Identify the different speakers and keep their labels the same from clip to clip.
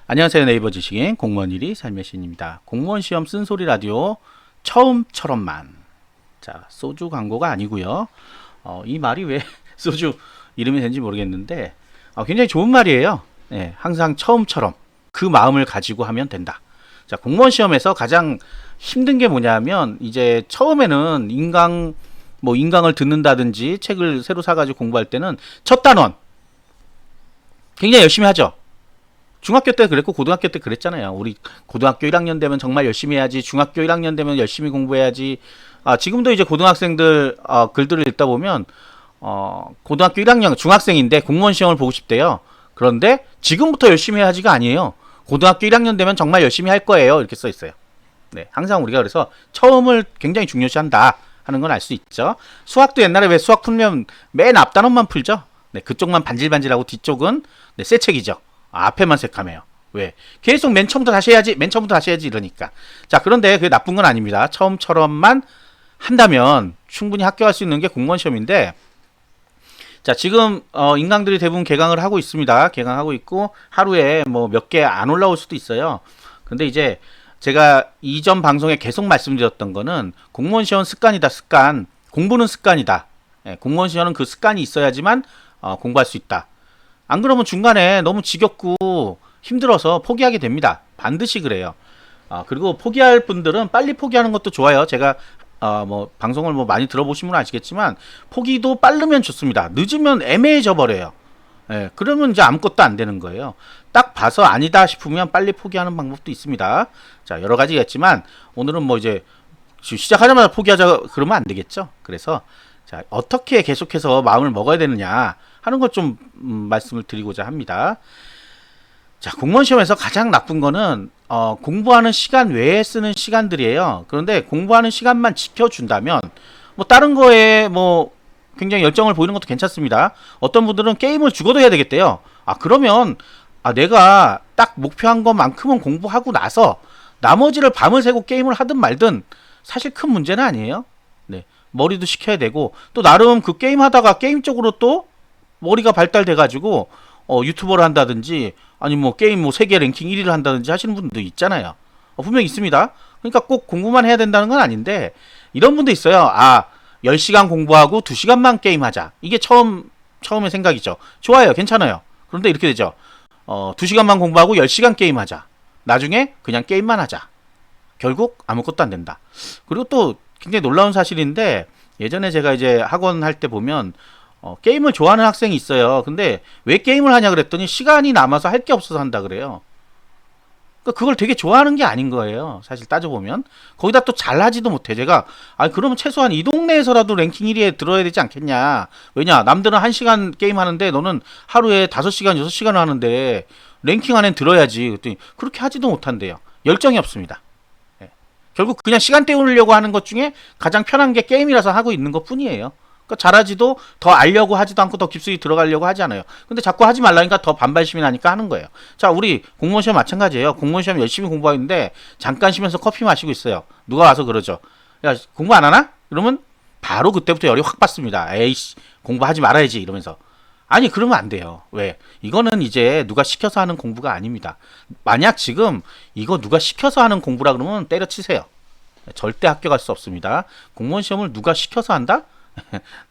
Speaker 1: 안녕하세요. 네이버 지식인 공무원 1위 삶의 신입니다. 공무원 시험 쓴소리 라디오 처음처럼만. 자, 소주 광고가 아니고요. 이 말이 왜 소주 이름이 된지 모르겠는데 굉장히 좋은 말이에요. 네, 항상 처음처럼 그 마음을 가지고 하면 된다. 자, 공무원 시험에서 가장 힘든 게 뭐냐면 이제 처음에는 인강을 듣는다든지 책을 새로 사가지고 공부할 때는 첫 단원 굉장히 열심히 하죠. 중학교 때 그랬고 고등학교 때 그랬잖아요. 우리 고등학교 1학년 되면 정말 열심히 해야지. 중학교 1학년 되면 열심히 공부해야지. 지금도 이제 고등학생들 글들을 읽다 보면 고등학교 1학년 중학생인데 공무원 시험을 보고 싶대요. 그런데 지금부터 열심히 해야지가 아니에요. 고등학교 1학년 되면 정말 열심히 할 거예요. 이렇게 써 있어요. 네, 항상 우리가 그래서 처음을 굉장히 중요시한다 하는 건 알 수 있죠. 수학도 옛날에 왜 수학 풀면 맨 앞 단원만 풀죠. 네, 그쪽만 반질반질하고 뒤쪽은 새 책이죠. 앞에만 새카매요. 왜? 계속 맨 처음부터 다시 해야지, 이러니까. 자, 그런데 그게 나쁜 건 아닙니다. 처음처럼만 한다면 충분히 합격할 수 있는 게 공무원 시험인데, 자, 지금 인강들이 대부분 개강을 하고 있습니다. 개강하고 있고 하루에 뭐 몇 개 안 올라올 수도 있어요. 근데 이제 제가 이전 방송에 계속 말씀드렸던 거는 공무원 시험 습관이다, 습관. 공부는 습관이다. 공무원 시험은 그 습관이 있어야지만 공부할 수 있다. 안 그러면 중간에 너무 지겹고 힘들어서 포기하게 됩니다. 반드시 그래요. 그리고 포기할 분들은 빨리 포기하는 것도 좋아요. 제가 방송을 많이 들어보시면 아시겠지만 포기도 빠르면 좋습니다. 늦으면 애매해져 버려요. 그러면 이제 아무것도 안 되는 거예요. 딱 봐서 아니다 싶으면 빨리 포기하는 방법도 있습니다. 자, 여러 가지가 있지만 오늘은 이제 시작하자마자 포기하자 그러면 안 되겠죠. 그래서 자, 어떻게 계속해서 마음을 먹어야 되느냐 하는 것 좀 말씀을 드리고자 합니다. 자, 공무원 시험에서 가장 나쁜 거는 공부하는 시간 외에 쓰는 시간들이에요. 그런데 공부하는 시간만 지켜준다면 다른 거에 굉장히 열정을 보이는 것도 괜찮습니다. 어떤 분들은 게임을 죽어도 해야 되겠대요. 그러면 내가 딱 목표한 것만큼은 공부하고 나서 나머지를 밤을 새고 게임을 하든 말든 사실 큰 문제는 아니에요. 네, 머리도 식혀야 되고 또 나름 그 게임 하다가 게임 쪽으로 또 머리가 발달돼가지고 유튜버를 한다든지 아니 게임 세계 랭킹 1위를 한다든지 하시는 분도 있잖아요. 분명히 있습니다. 그러니까 꼭 공부만 해야 된다는 건 아닌데 이런 분도 있어요. 10시간 공부하고 2시간만 게임하자. 이게 처음의 생각이죠. 좋아요. 괜찮아요. 그런데 이렇게 되죠. 2시간만 공부하고 10시간 게임하자. 나중에 그냥 게임만 하자. 결국 아무것도 안 된다. 그리고 또 굉장히 놀라운 사실인데 예전에 제가 이제 학원 할 때 보면 게임을 좋아하는 학생이 있어요. 근데 왜 게임을 하냐 그랬더니 시간이 남아서 할 게 없어서 한다 그래요. 그러니까 그걸 되게 좋아하는 게 아닌 거예요. 사실 따져보면. 거기다 또 잘하지도 못해. 제가 그러면 최소한 이 동네에서라도 랭킹 1위에 들어야 되지 않겠냐. 왜냐 남들은 1시간 게임 하는데 너는 하루에 5시간 6시간을 하는데 랭킹 안에 들어야지. 그랬더니 그렇게 하지도 못한대요. 열정이 없습니다. 결국 그냥 시간 때우려고 하는 것 중에 가장 편한 게 게임이라서 하고 있는 것 뿐이에요. 그러니까 잘하지도 더 알려고 하지도 않고 더 깊숙이 들어가려고 하지 않아요. 근데 자꾸 하지 말라니까 더 반발심이 나니까 하는 거예요. 자, 우리 공무원 시험 마찬가지예요. 공무원 시험 열심히 공부하는데 잠깐 쉬면서 커피 마시고 있어요. 누가 와서 그러죠. 야, 공부 안 하나? 그러면 바로 그때부터 열이 확 받습니다. 에이씨, 공부하지 말아야지 이러면서. 아니, 그러면 안 돼요. 왜? 이거는 이제 누가 시켜서 하는 공부가 아닙니다. 만약 지금 이거 누가 시켜서 하는 공부라 그러면 때려치세요. 절대 합격할 수 없습니다. 공무원 시험을 누가 시켜서 한다?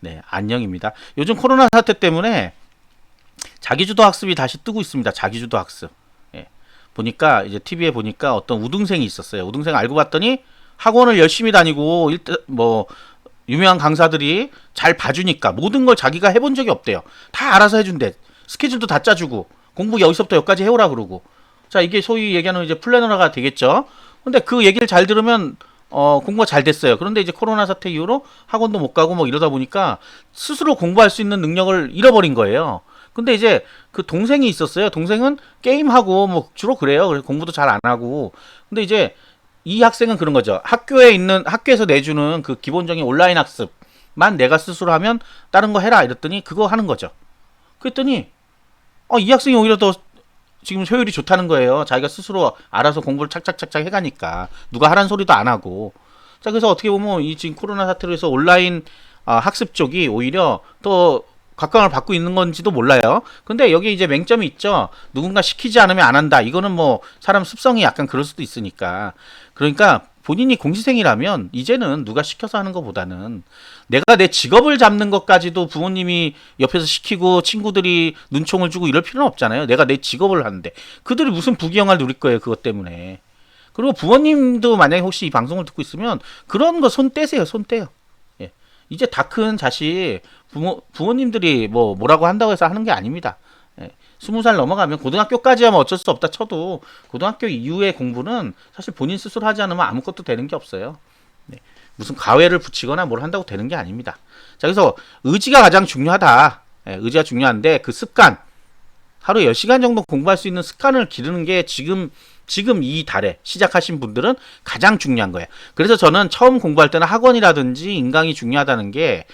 Speaker 1: 네, 안녕입니다. 요즘 코로나 사태 때문에 자기주도 학습이 다시 뜨고 있습니다. 자기주도 학습. 보니까 이제 TV에 보니까 어떤 우등생이 있었어요. 우등생 알고 봤더니 학원을 열심히 다니고 유명한 강사들이 잘 봐주니까 모든 걸 자기가 해본 적이 없대요. 다 알아서 해준대. 스케줄도 다 짜주고 공부 여기서부터 여기까지 해오라 그러고. 자, 이게 소위 얘기하는 이제 플래너가 되겠죠. 근데 그 얘기를 잘 들으면 공부가 잘 됐어요. 그런데 이제 코로나 사태 이후로 학원도 못 가고 이러다 보니까 스스로 공부할 수 있는 능력을 잃어버린 거예요. 근데 이제 그 동생이 있었어요. 동생은 게임하고 주로 그래요. 그래서 공부도 잘 안 하고. 근데 이제 이 학생은 그런 거죠. 학교에서 내주는 그 기본적인 온라인 학습만 내가 스스로 하면 다른 거 해라 이랬더니 그거 하는 거죠. 그랬더니 이 학생이 오히려 더 지금 효율이 좋다는 거예요. 자기가 스스로 알아서 공부를 착착착착 해가니까 누가 하라는 소리도 안 하고. 자, 그래서 어떻게 보면 이 지금 코로나 사태로 해서 온라인 학습 쪽이 오히려 더 각광을 받고 있는 건지도 몰라요. 근데 여기 이제 맹점이 있죠. 누군가 시키지 않으면 안 한다. 이거는 뭐 사람 습성이 약간 그럴 수도 있으니까. 그러니까 본인이 공시생이라면 이제는 누가 시켜서 하는 것보다는 내가 내 직업을 잡는 것까지도 부모님이 옆에서 시키고 친구들이 눈총을 주고 이럴 필요는 없잖아요. 내가 내 직업을 하는데 그들이 무슨 부귀영화를 누릴 거예요. 그것 때문에. 그리고 부모님도 만약에 혹시 이 방송을 듣고 있으면 그런 거 손 떼세요. 손 떼요. 예. 이제 다 큰 자식 부모님들이 뭐라고 한다고 해서 하는 게 아닙니다. 예. 20살 넘어가면 고등학교까지 하면 어쩔 수 없다 쳐도 고등학교 이후의 공부는 사실 본인 스스로 하지 않으면 아무것도 되는 게 없어요. 네. 무슨 과외를 붙이거나 뭘 한다고 되는 게 아닙니다. 자, 그래서 의지가 가장 중요하다. 예, 의지가 중요한데 그 습관, 하루에 10시간 정도 공부할 수 있는 습관을 기르는 게 지금 이 달에 시작하신 분들은 가장 중요한 거예요. 그래서 저는 처음 공부할 때는 학원이라든지 인강이 중요하다는 게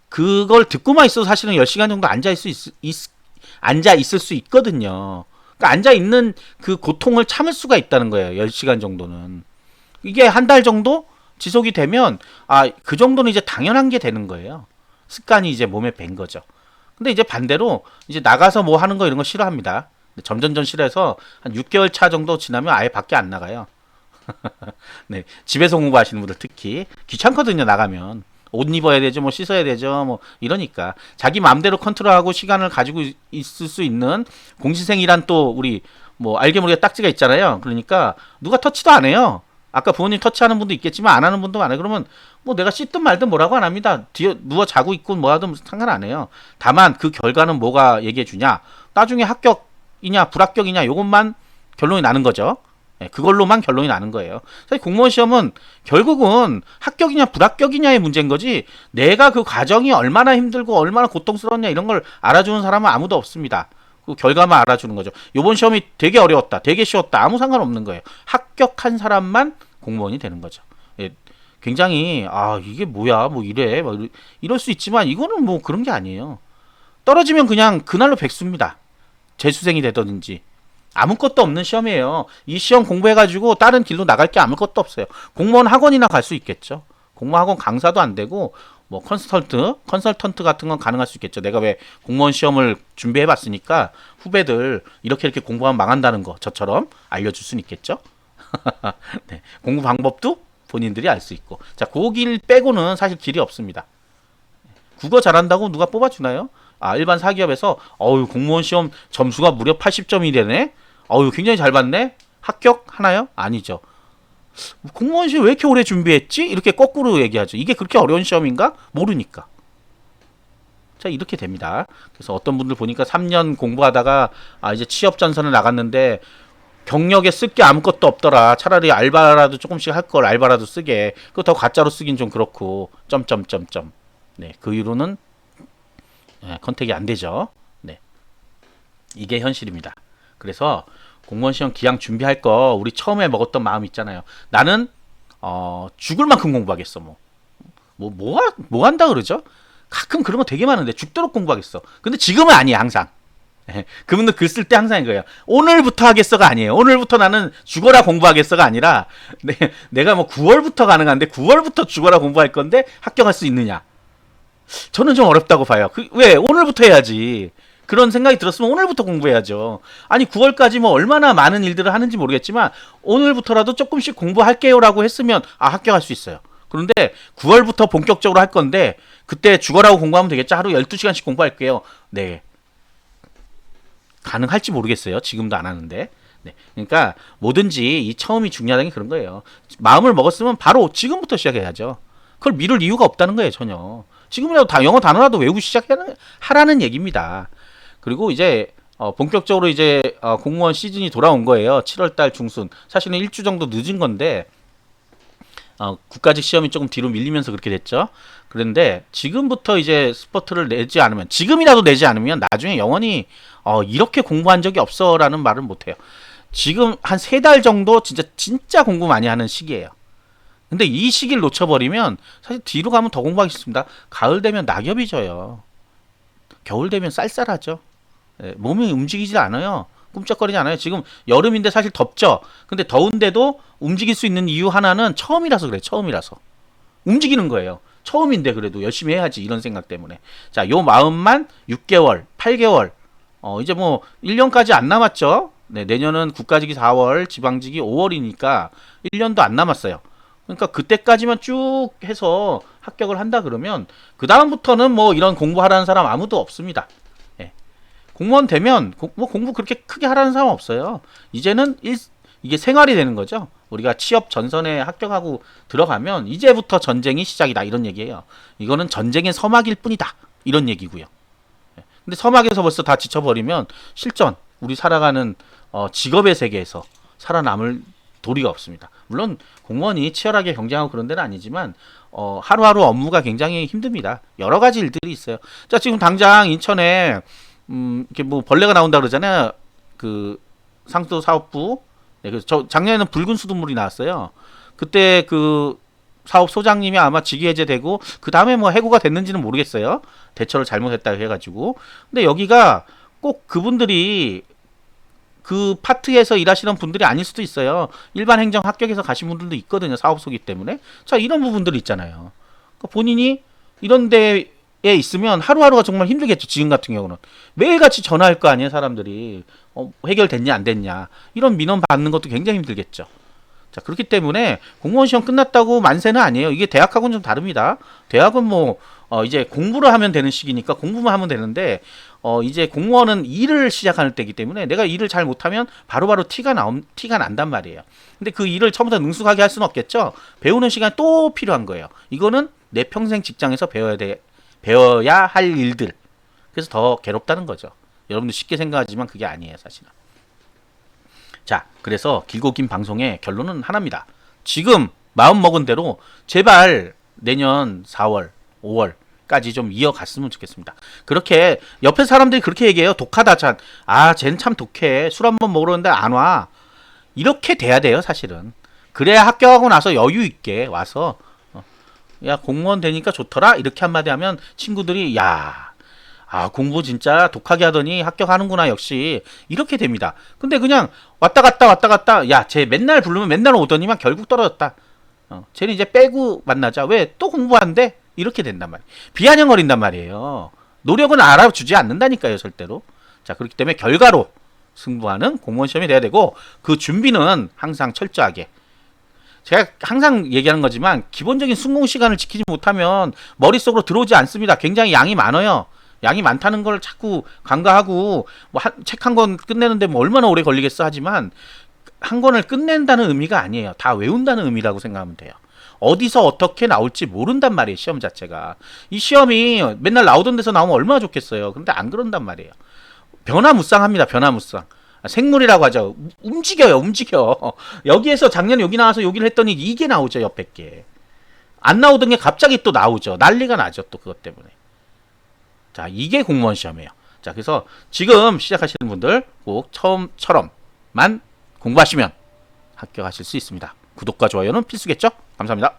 Speaker 1: 그걸 듣고만 있어도 사실은 10시간 정도 앉아 있을 수 있거든요. 그러니까 앉아 있는 그 고통을 참을 수가 있다는 거예요. 10시간 정도는. 이게 한 달 정도 지속이 되면 그 정도는 이제 당연한 게 되는 거예요. 습관이 이제 몸에 밴 거죠. 근데 이제 반대로 이제 나가서 뭐 하는 거 이런 거 싫어합니다. 점점점 싫어해서 한 6개월 차 정도 지나면 아예 밖에 안 나가요. 네, 집에서 공부하시는 분들 특히 귀찮거든요. 나가면 옷 입어야 되죠, 뭐 씻어야 되죠, 뭐 이러니까 자기 마음대로 컨트롤하고 시간을 가지고 있을 수 있는 공시생이란 또 우리 뭐 알게 모르게 딱지가 있잖아요. 그러니까 누가 터치도 안 해요. 아까 부모님 터치하는 분도 있겠지만 안 하는 분도 많아요. 그러면 뭐 내가 씻든 말든 뭐라고 안 합니다. 뒤에 누워 자고 있고 뭐 하든 상관 안 해요. 다만 그 결과는 뭐가 얘기해 주냐? 나중에 합격이냐 불합격이냐 요것만 결론이 나는 거죠. 네, 그걸로만 결론이 나는 거예요. 사실 공무원 시험은 결국은 합격이냐 불합격이냐의 문제인 거지 내가 그 과정이 얼마나 힘들고 얼마나 고통스러웠냐 이런 걸 알아주는 사람은 아무도 없습니다. 그 결과만 알아주는 거죠. 요번 시험이 되게 어려웠다, 되게 쉬웠다 아무 상관없는 거예요. 합격한 사람만 공무원이 되는 거죠. 예, 굉장히 이게 뭐야 뭐 이래 이럴 수 있지만 이거는 뭐 그런 게 아니에요. 떨어지면 그냥 그날로 백수입니다. 재수생이 되든지 아무것도 없는 시험이에요. 이 시험 공부해가지고 다른 길로 나갈 게 아무것도 없어요. 공무원 학원이나 갈 수 있겠죠. 공무원 학원 강사도 안 되고 뭐 컨설턴트 같은 건 가능할 수 있겠죠. 내가 왜 공무원 시험을 준비해봤으니까 후배들 이렇게 공부하면 망한다는 거 저처럼 알려줄 수는 있겠죠. 네, 공부 방법도 본인들이 알 수 있고. 자, 그 길 빼고는 사실 길이 없습니다. 국어 잘한다고 누가 뽑아주나요? 일반 사기업에서 공무원 시험 점수가 무려 80점이 되네? 굉장히 잘 봤네? 합격 하나요? 아니죠. 공무원 시험 왜 이렇게 오래 준비했지? 이렇게 거꾸로 얘기하죠. 이게 그렇게 어려운 시험인가? 모르니까. 자, 이렇게 됩니다. 그래서 어떤 분들 보니까 3년 공부하다가 이제 취업 전선을 나갔는데 경력에 쓸 게 아무것도 없더라. 차라리 알바라도 조금씩 할 걸 알바라도 쓰게. 그거 더 가짜로 쓰긴 좀 그렇고. 점점점점. 네, 그 이후로는 컨택이 안 되죠. 네, 이게 현실입니다. 그래서 공무원 시험 기왕 준비할 거 우리 처음에 먹었던 마음 있잖아요. 나는 죽을 만큼 공부하겠어. 뭐 한다 그러죠? 가끔 그런 거 되게 많은데 죽도록 공부하겠어. 근데 지금은 아니야 항상. 그분들 글 쓸 때 항상 이거예요. 오늘부터 하겠어가 아니에요. 오늘부터 나는 죽어라 공부하겠어가 아니라 내가 뭐 9월부터 가능한데 9월부터 죽어라 공부할 건데 합격할 수 있느냐? 저는 좀 어렵다고 봐요. 왜 오늘부터 해야지. 그런 생각이 들었으면 오늘부터 공부해야죠. 아니 9월까지 뭐 얼마나 많은 일들을 하는지 모르겠지만 오늘부터라도 조금씩 공부할게요라고 했으면 합격할 수 있어요. 그런데 9월부터 본격적으로 할 건데 그때 죽어라고 공부하면 되겠죠. 하루 12시간씩 공부할게요. 네, 가능할지 모르겠어요. 지금도 안 하는데. 네, 그러니까 뭐든지 이 처음이 중요하다는 게 그런 거예요. 마음을 먹었으면 바로 지금부터 시작해야죠. 그걸 미룰 이유가 없다는 거예요. 전혀. 지금이라도 영어 단어라도 외우고 시작하라는 얘기입니다. 그리고 이제 본격적으로 이제 공무원 시즌이 돌아온 거예요. 7월달 중순. 사실은 1주 정도 늦은 건데 국가직 시험이 조금 뒤로 밀리면서 그렇게 됐죠. 그런데 지금부터 이제 스포트를 내지 않으면, 지금이라도 내지 않으면 나중에 영원히 이렇게 공부한 적이 없어라는 말은 못해요. 지금 한 3달 정도 진짜 공부 많이 하는 시기예요. 근데 이 시기를 놓쳐버리면 사실 뒤로 가면 더 공부하기 싫습니다. 가을 되면 낙엽이 져요. 겨울 되면 쌀쌀하죠. 몸이 움직이지 않아요. 꿈쩍거리지 않아요. 지금 여름인데 사실 덥죠. 근데 더운데도 움직일 수 있는 이유 하나는 처음이라서 그래요. 처음이라서. 움직이는 거예요. 처음인데 그래도 열심히 해야지 이런 생각 때문에. 자, 요 마음만 6개월, 8개월, 이제 뭐 1년까지 안 남았죠. 네, 내년은 국가직이 4월, 지방직이 5월이니까 1년도 안 남았어요. 그러니까 그때까지만 쭉 해서 합격을 한다 그러면 그 다음부터는 뭐 이런 공부하라는 사람 아무도 없습니다. 예. 공무원 되면 뭐 공부 그렇게 크게 하라는 사람 없어요. 이제는 이게 생활이 되는 거죠. 우리가 취업 전선에 합격하고 들어가면 이제부터 전쟁이 시작이다 이런 얘기예요. 이거는 전쟁의 서막일 뿐이다 이런 얘기고요. 예. 근데 서막에서 벌써 다 지쳐버리면 실전 우리 살아가는 직업의 세계에서 살아남을 도리가 없습니다. 물론 공무원이 치열하게 경쟁하고 그런 데는 아니지만 하루하루 업무가 굉장히 힘듭니다. 여러 가지 일들이 있어요. 자, 지금 당장 인천에 이렇게 뭐 벌레가 나온다 그러잖아요. 그 상도 사업부. 네, 그래서 저 작년에는 붉은 수돗물이 나왔어요. 그때 그 사업 소장님이 아마 직위 해제되고 그 다음에 뭐 해고가 됐는지는 모르겠어요. 대처를 잘못했다고 해가지고. 근데 여기가 꼭 그분들이 그 파트에서 일하시는 분들이 아닐 수도 있어요. 일반 행정 합격해서 가신 분들도 있거든요. 사업소기 때문에. 자, 이런 부분들이 있잖아요. 그러니까 본인이 이런 데에 있으면 하루하루가 정말 힘들겠죠. 지금 같은 경우는. 매일같이 전화할 거 아니에요. 사람들이. 해결됐냐 안 됐냐. 이런 민원 받는 것도 굉장히 힘들겠죠. 자, 그렇기 때문에 공무원 시험 끝났다고 만세는 아니에요. 이게 대학하고는 좀 다릅니다. 대학은 뭐 이제 공부를 하면 되는 시기니까 공부만 하면 되는데 이제 공무원은 일을 시작할 때이기 때문에 내가 일을 잘 못하면 바로바로 티가 난단 말이에요. 근데 그 일을 처음부터 능숙하게 할 수는 없겠죠. 배우는 시간이 또 필요한 거예요. 이거는 내 평생 직장에서 배워야 할 일들. 그래서 더 괴롭다는 거죠. 여러분들 쉽게 생각하지만 그게 아니에요, 사실은. 자, 그래서 길고 긴 방송의 결론은 하나입니다. 지금 마음 먹은 대로 제발 내년 4월, 5월까지 좀 이어갔으면 좋겠습니다. 그렇게 옆에 사람들이 그렇게 얘기해요. 독하다. 쟤는 참 독해. 술 한번 먹으러 오는데 안 와. 이렇게 돼야 돼요, 사실은. 그래야 합격하고 나서 여유 있게 와서 야, 공무원 되니까 좋더라. 이렇게 한마디 하면 친구들이 공부 진짜 독하게 하더니 합격하는구나 역시 이렇게 됩니다. 근데 그냥 왔다 갔다 야, 쟤 맨날 부르면 맨날 오더니만 결국 떨어졌다. 쟤는 이제 빼고 만나자. 왜? 또 공부한대? 이렇게 된단 말이에요. 비아냥거린단 말이에요. 노력은 알아주지 않는다니까요, 절대로. 자, 그렇기 때문에 결과로 승부하는 공무원 시험이 돼야 되고 그 준비는 항상 철저하게. 제가 항상 얘기하는 거지만 기본적인 순공 시간을 지키지 못하면 머릿속으로 들어오지 않습니다. 굉장히 양이 많아요. 양이 많다는 걸 자꾸 간과하고 책 한 권 끝내는데 뭐 얼마나 오래 걸리겠어 하지만 한 권을 끝낸다는 의미가 아니에요. 다 외운다는 의미라고 생각하면 돼요. 어디서 어떻게 나올지 모른단 말이에요. 시험 자체가. 이 시험이 맨날 나오던 데서 나오면 얼마나 좋겠어요. 그런데 안 그런단 말이에요. 변화무쌍합니다. 변화무쌍. 생물이라고 하죠. 움직여. 여기에서 작년에 여기 나와서 여기를 했더니 이게 나오죠. 옆에 게. 안 나오던 게 갑자기 또 나오죠. 난리가 나죠. 또 그것 때문에. 자, 이게 공무원 시험이에요. 자, 그래서 지금 시작하시는 분들 꼭 처음처럼만 공부하시면 합격하실 수 있습니다. 구독과 좋아요는 필수겠죠? 감사합니다.